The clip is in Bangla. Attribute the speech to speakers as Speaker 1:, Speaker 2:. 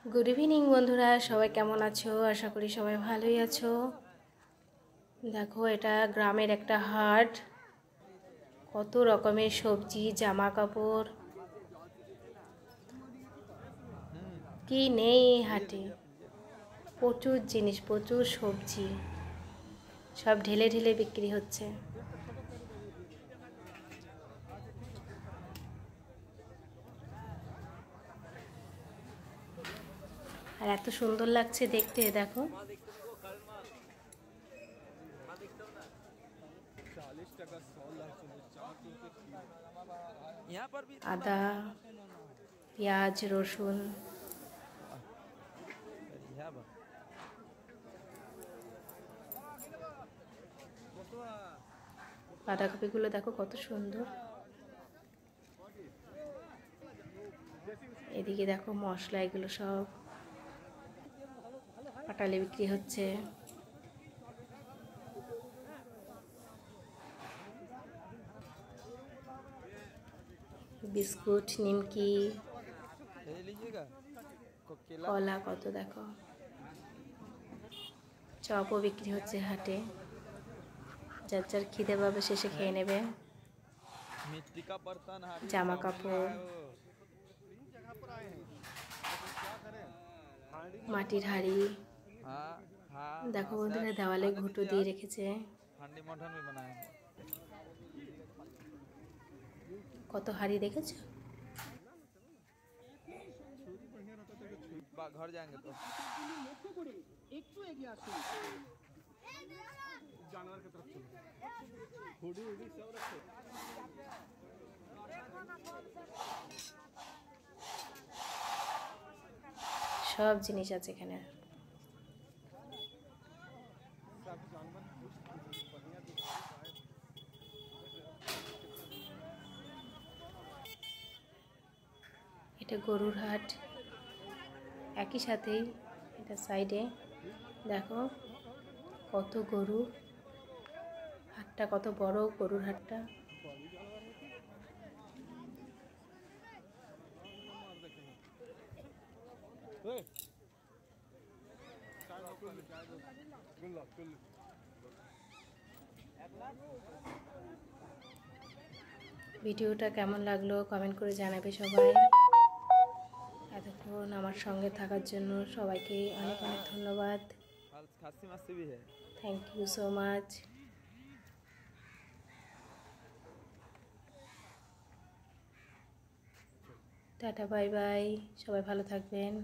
Speaker 1: গুড ইভিনিং বন্ধুরা, সবাই কেমন আছো? আশা করি সবাই ভালোই আছো। দেখো, এটা গ্রামের একটা হাট। কত রকমের সবজি, জামা কাপড়, কি নেই এই হাটে। প্রচুর জিনিস, প্রচুর সবজি, সব ঢেলে ঢেলে বিক্রি হচ্ছে। আর এত সুন্দর লাগছে দেখতে। দেখো, আদা, পেঁয়াজ, রসুন, বাঁধাকপিগুলো দেখো কত সুন্দর। এদিকে দেখো মশলা, এগুলো সব পাটালি বিক্রি হচ্ছে। বিস্কুট, নিমকি, কলা, কত দেখো। চপও বিক্রি হচ্ছে হাটে, যার যার খিদে পাবে শেষে খেয়ে নেবে। জামা কাপড়, মাটির হাঁড়ি, দেখো বন্ধুরা দেওয়ালে ঘুঁটো দিয়ে রেখেছে। কত হাঁড়ি দেখেছো?
Speaker 2: घर जाएंगे तो একটু এগিয়ে আসুন, জানোয়ার की तरफ चलो। हुडी हुडी सब रखो।
Speaker 1: সব জিনিস আছে এখানে। এটা গরুর হাট, একই সাথেই এটা সাইডে দেখো কত গরু। হাটটা কত বড়, গরুর হাটটা। ভিডিওটা কেমন লাগলো কমেন্ট করে জানাবে সবাই। এতক্ষণ আমার সঙ্গে থাকার জন্য সবাইকে অনেক অনেক ধন্যবাদ। Thank you so much. Tata, bye bye, সবাই ভালো থাকবেন।